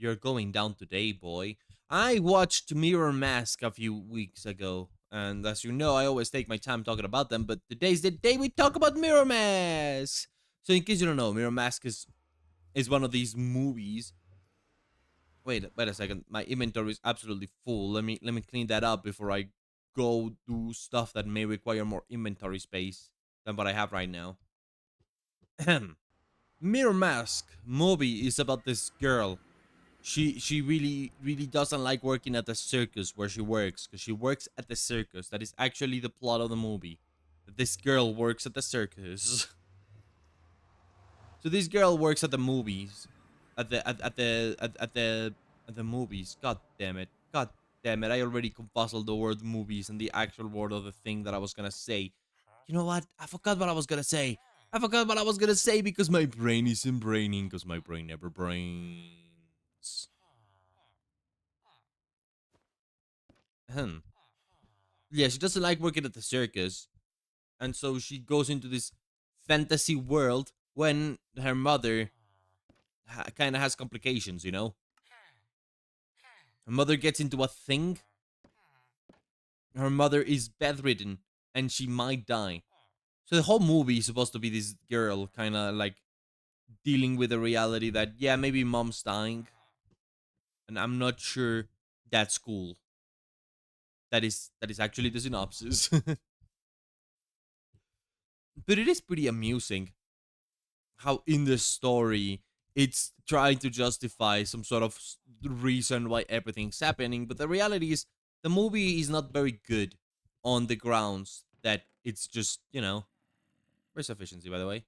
You're going down today, boy. I watched Mirror Mask a few weeks ago, and as you know, I always take my time talking about them, but today's the day we talk about Mirror Mask! So, in case you don't know, Mirror Mask is one of these movies. Wait a second. My inventory is absolutely full. Let me clean that up before I go do stuff that may require more inventory space than what I have right now. Mirror Mask movie is about this girl. She really doesn't like working at the circus where she works because she works at the circus. That is actually the plot of the movie. That this girl works at the circus. So this girl works at the movies, at the movies. God damn it! God damn it! I already confuzzled the word movies and the actual word of the thing that I was gonna say. You know what? I forgot what I was gonna say. I forgot what I was gonna say because my brain isn't braining because my brain never brains. Ahem. Yeah, she doesn't like working at the circus, and so she goes into this fantasy world when her mother kind of has complications. You know, her mother gets into a thing. Her mother is bedridden, and she might die. So the whole movie is supposed to be this girl kind of like dealing with the reality that yeah, maybe mom's dying, and I'm not sure that's cool. That is actually the synopsis. But it is pretty amusing how in the story it's trying to justify some sort of reason why everything's happening, but the reality is the movie is not very good on the grounds that it's just, where's efficiency, by the way?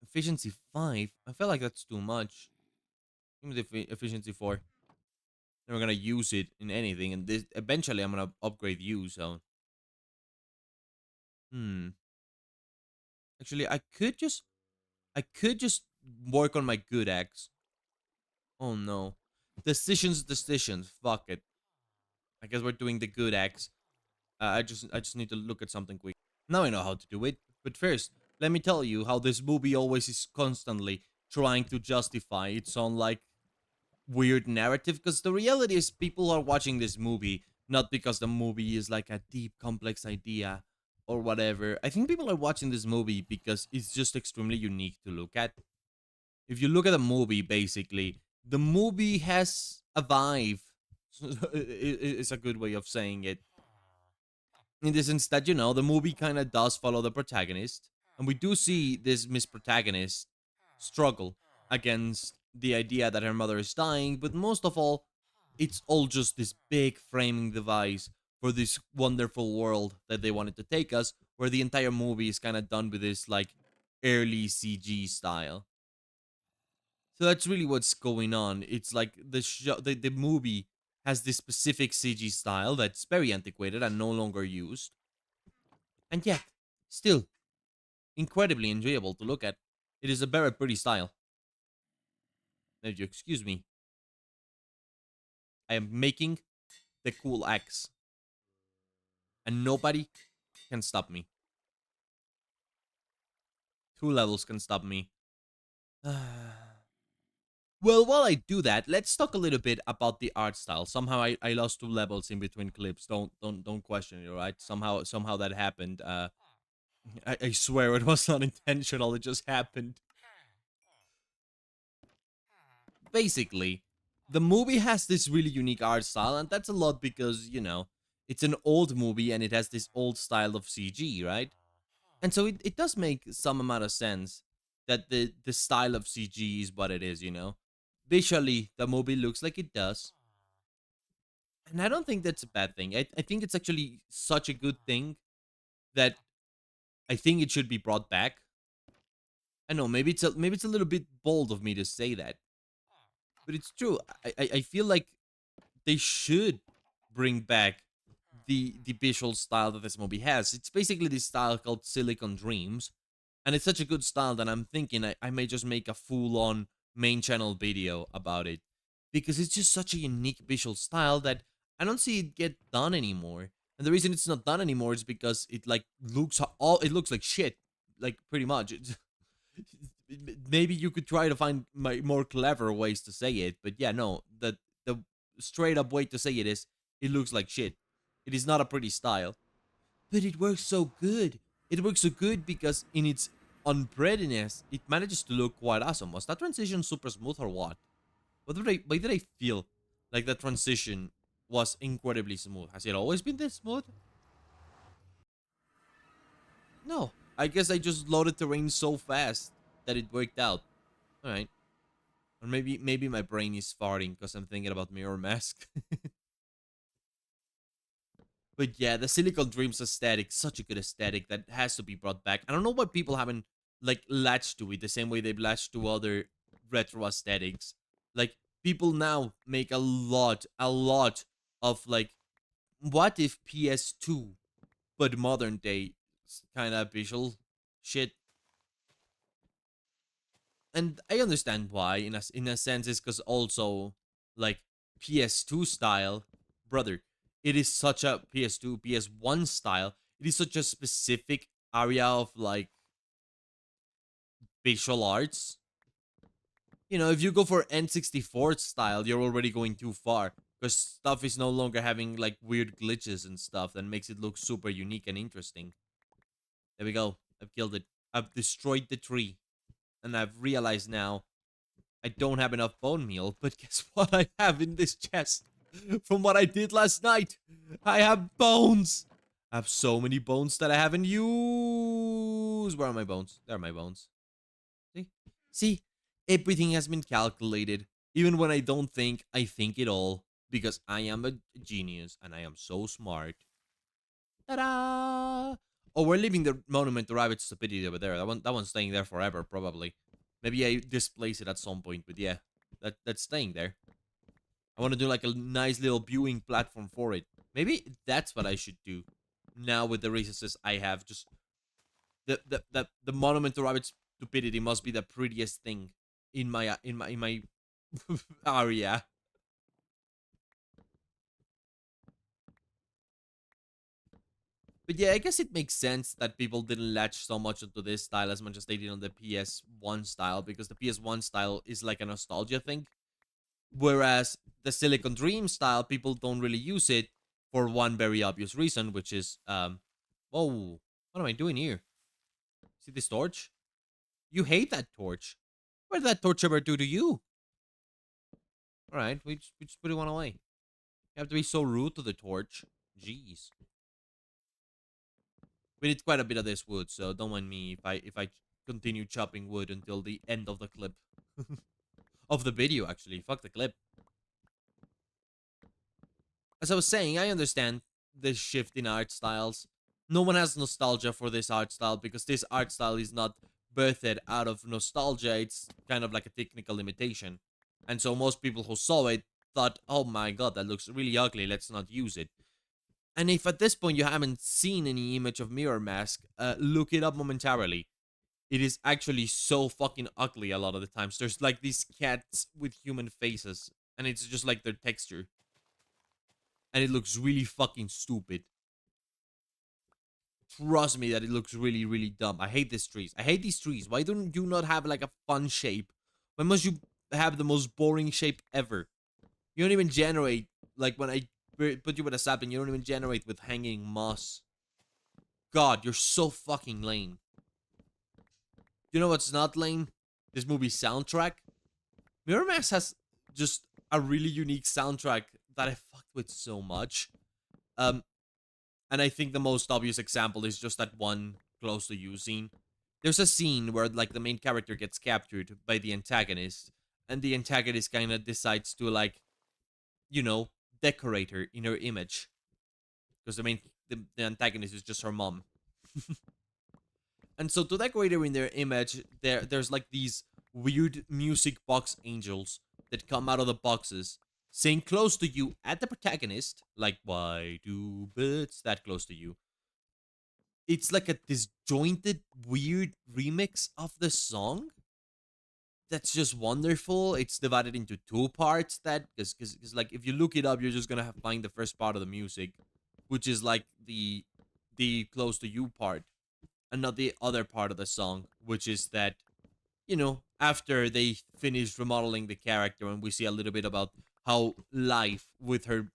Efficiency 5? I feel like that's too much. Give me the efficiency 4. Then we're gonna use it in anything, and this eventually I'm gonna upgrade you, so. Hmm. Actually, I could just work on my good axe. Oh no. Decisions. Fuck it. I guess we're doing the good axe. I just need to look at something quick. Now I know how to do it. But first, let me tell you how this movie always is constantly trying to justify its own like weird narrative. Because the reality is, people are watching this movie not because the movie is like a deep, complex idea or whatever. I think people are watching this movie because it's just extremely unique to look at. If you look at the movie, basically, the movie has a vibe. It's a good way of saying it. In the sense that, the movie kind of does follow the protagonist. And we do see this Miss Protagonist struggle against the idea that her mother is dying. But most of all, it's all just this big framing device for this wonderful world that they wanted to take us, where the entire movie is kind of done with this, like, early CG style. So that's really what's going on. It's like the movie has this specific CG style that's very antiquated and no longer used, and yet still incredibly enjoyable to look at. It is a very pretty style. Now, if you excuse me, I am making the cool axe, and nobody can stop me. 2 levels can stop me. Well, while I do that, let's talk a little bit about the art style. Somehow I lost 2 levels in between clips. Don't question it, all right? Somehow that happened. I swear it was not intentional. It just happened. Basically, the movie has this really unique art style, and that's a lot because, it's an old movie and it has this old style of CG, right? And so it does make some amount of sense that the style of CG is what it is. Visually, the movie looks like it does. And I don't think that's a bad thing. I think it's actually such a good thing that I think it should be brought back. I know maybe it's a little bit bold of me to say that, but it's true. I feel like they should bring back the visual style that this movie has. It's basically this style called Silicon Dreams, and it's such a good style that I'm thinking I may just make a full on main channel video about it because it's just such a unique visual style that I don't see it get done anymore. And the reason it's not done anymore is because it like looks all it looks like shit, like pretty much. maybe you could try to find more clever ways to say it, but yeah, no, the straight up way to say it is it looks like shit. It is not a pretty style, but it works so good. It works so good because in its unprettiness, it manages to look quite awesome. Was that transition super smooth or what? Why did I feel like the transition was incredibly smooth? Has it always been this smooth? No. I guess I just loaded terrain so fast that it worked out. Alright. Or maybe my brain is farting because I'm thinking about Mirror Mask. But yeah, the Silicon Dreams aesthetic, such a good aesthetic that has to be brought back. I don't know why people haven't like latched to it the same way they've latched to other retro aesthetics. Like people now make a lot of like what if PS2 but modern day kind of visual shit. And I understand why in a sense is because also like PS2 style, brother, it is such a PS2 PS1 style. It is such a specific area of like visual arts. You know, if you go for N64 style, you're already going too far because stuff is no longer having like weird glitches and stuff that makes it look super unique and interesting. There we go. I've killed it. I've destroyed the tree, and I've realized now I don't have enough bone meal, but guess what I have in this chest? From what I did last night, I have bones. I have so many bones that I haven't used. Where are my bones? There are my bones. See? See? Everything has been calculated. Even when I don't think, I think it all. Because I am a genius and I am so smart. Ta-da! Oh, we're leaving the monument to rabbit stupidity over there. That one's staying there forever, probably. Maybe I displace it at some point, but yeah, that's staying there. I want to do like a nice little viewing platform for it. Maybe that's what I should do. Now with the resources I have, just the monument to rabbit stupidity must be the prettiest thing in my area. But yeah, I guess it makes sense that people didn't latch so much onto this style as much as they did on the PS1 style, because the PS1 style is like a nostalgia thing. Whereas the Silicon Dream style, people don't really use it for one very obvious reason, which is, whoa, what am I doing here? See this torch? You hate that torch. What did that torch ever do to you? Alright, we just put it one away. You have to be so rude to the torch. Jeez. We need quite a bit of this wood, so don't mind me if I continue chopping wood until the end of the clip. Of the video, actually. Fuck the clip. As I was saying, I understand the shift in art styles. No one has nostalgia for this art style because this art style is not birthed out of nostalgia. It's kind of like a technical limitation. And so most people who saw it thought, oh my god, that looks really ugly, let's not use it. And if at this point you haven't seen any image of Mirror Mask, look it up momentarily. It is actually so fucking ugly a lot of the times. There's like these cats with human faces, and it's just like their texture. And it looks really fucking stupid. Trust me that it looks really, really dumb. I hate these trees. I hate these trees. Why don't you not have like a fun shape? Why must you have the most boring shape ever? You don't even generate, like when I put you with a sapling, you don't even generate with hanging moss. God, you're so fucking lame. You know what's not lame? This movie's soundtrack. Mirror Mask has just a really unique soundtrack that I fucked with so much. Um, and I think the most obvious example is just that one close to you scene. There's a scene where like the main character gets captured by the antagonist, and the antagonist kind of decides to like, you know, decorate her in her image because the antagonist is just her mom. And so to decorate her in their image, there's like these weird music box angels that come out of the boxes, saying close to you at the protagonist, like why do birds that close to you? It's like a disjointed, weird remix of the song. That's just wonderful. It's divided into two parts. That because like if you look it up, you're just gonna find the first part of the music, which is like the close to you part, and not the other part of the song, which is that after they finish remodeling the character and we see a little bit about how life with her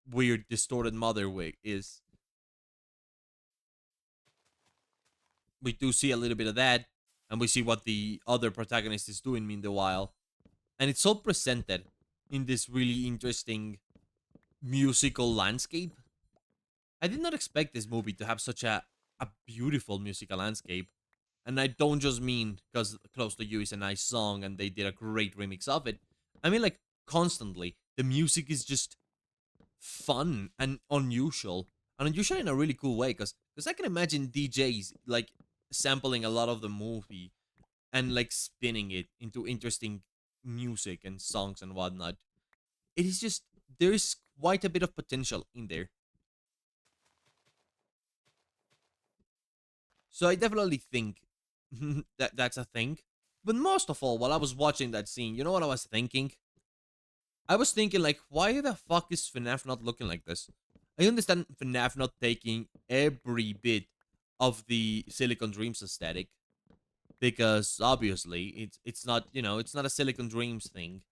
weird distorted mother wig is. We do see a little bit of that, and we see what the other protagonist is doing meanwhile. And it's all presented in this really interesting musical landscape. I did not expect this movie to have such a beautiful musical landscape. And I don't just mean because Close to You is a nice song and they did a great remix of it. I mean, like, constantly. The music is just fun and unusual. And unusual in a really cool way because I can imagine DJs, like, sampling a lot of the movie and, like, spinning it into interesting music and songs and whatnot. It is just, there's quite a bit of potential in there. So I definitely think that that's a thing. But most of all, while I was watching that scene, you know what I was thinking? I was thinking, like, why the fuck is FNAF not looking like this? I understand FNAF not taking every bit of the Silicon Dreams aesthetic because obviously it's not, it's not a Silicon Dreams thing.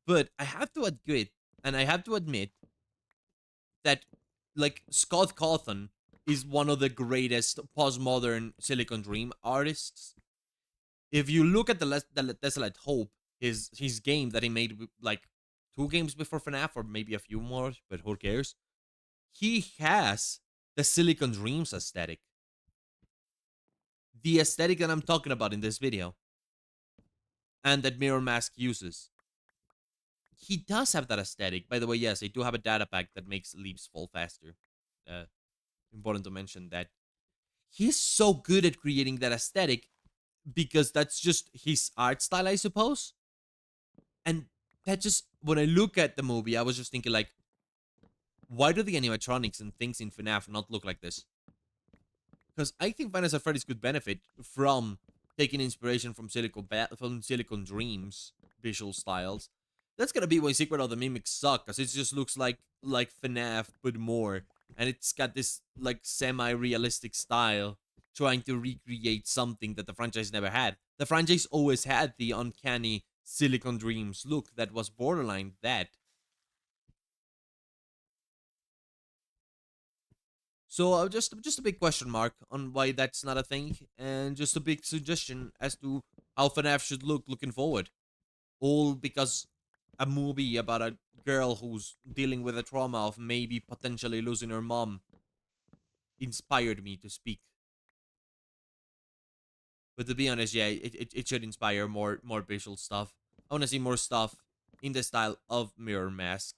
But I have to admit, and I have to admit that, like, Scott Cawthon is one of the greatest postmodern Silicon Dream artists. If you look at the Desolate Hope, his game that he made like 2 games before FNAF or maybe a few more, but who cares? He has the Silicon Dreams aesthetic, the aesthetic that I'm talking about in this video, and that Mirror Mask uses. He does have that aesthetic. By the way, yes, I do have a data pack that makes leaps fall faster. Uh, Important to mention that he's so good at creating that aesthetic because that's just his art style, I suppose. And that just, when I look at the movie, I was just thinking, like, why do the animatronics and things in FNAF not look like this? Because I think Final Fantasy Freddy's could benefit from taking inspiration from Silicon Dreams visual styles. That's gonna be why Secret of the Mimics suck, because it just looks like FNAF but more, and it's got this, like, semi-realistic style, trying to recreate something that the franchise never had. The franchise always had the uncanny Silicon Dreams look that was borderline that. So just a big question mark on why that's not a thing, and just a big suggestion as to how FNAF should look looking forward. All because a movie about a girl who's dealing with a trauma of maybe potentially losing her mom inspired me to speak. But to be honest, yeah, it should inspire more visual stuff. I want to see more stuff in the style of Mirror Mask.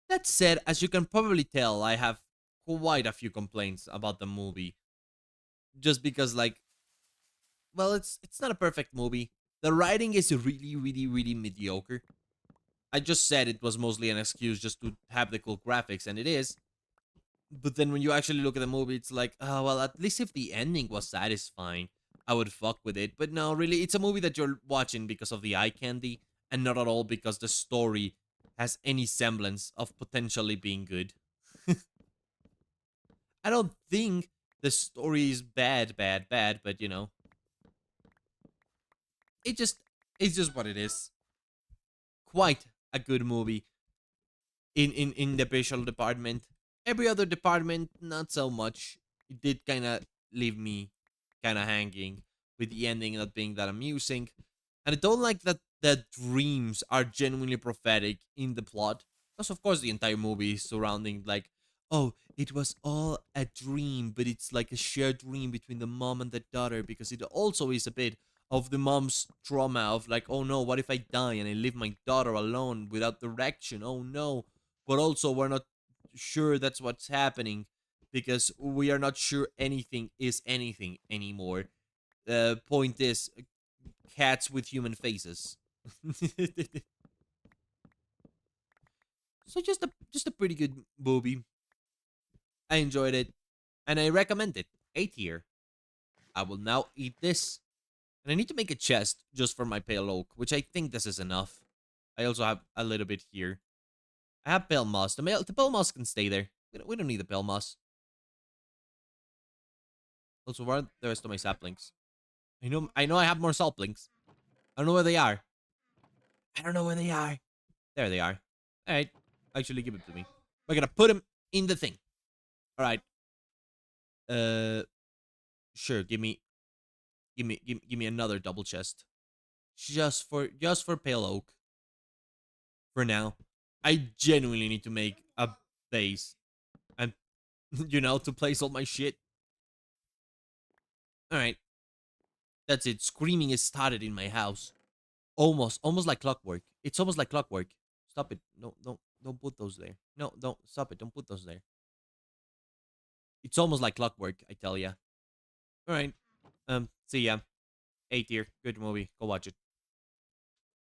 That said, as you can probably tell, I have quite a few complaints about the movie. Just because, like, well, it's not a perfect movie. The writing is really, really, really mediocre. I just said it was mostly an excuse just to have the cool graphics, and it is. But then when you actually look at the movie, it's like, oh, well, at least if the ending was satisfying, I would fuck with it. But no, really, it's a movie that you're watching because of the eye candy, and not at all because the story has any semblance of potentially being good. I don't think the story is bad, bad, bad, but it just it's just what it is. Quite a good movie in the visual department. Every other department, not so much. It did kind of leave me kind of hanging with the ending not being that amusing. And I don't like that the dreams are genuinely prophetic in the plot. Because, of course, the entire movie is surrounding, like, oh, it was all a dream, but it's like a shared dream between the mom and the daughter, because it also is a bit of the mom's trauma of, like, oh no, what if I die and I leave my daughter alone without direction? Oh no. But also, we're not sure that's what's happening because we are not sure anything is anything anymore. The point is, cats with human faces. So just a pretty good movie. I enjoyed it, and I recommend it. A tier. I will now eat this, and I need to make a chest just for my pale oak, which I think this is enough. I also have a little bit here. I have pale moss. The pale moss can stay there. We don't need the pale moss. Also, where are the rest of my saplings? I know I have more saplings. I don't know where they are. I don't know where they are. There they are. All right. Actually, give it to me. We're gonna put them in the thing. All right. Uh, sure. Give me another double chest. Just for pale oak. For now, I genuinely need to make a base and to place all my shit. All right. That's it. Screaming is started in my house. Almost like clockwork. It's almost like clockwork. Stop it. No, don't put those there. No, don't stop it. Don't put those there. It's almost like clockwork, I tell ya. All right. See ya. A tier. Good movie. Go watch it.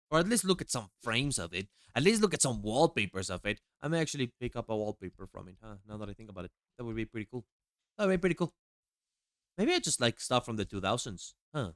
Or at least look at some frames of it. At least look at some wallpapers of it. I may actually pick up a wallpaper from it, huh? Now that I think about it. That would be pretty cool. That would be pretty cool. Maybe I just like stuff from the 2000s. Huh.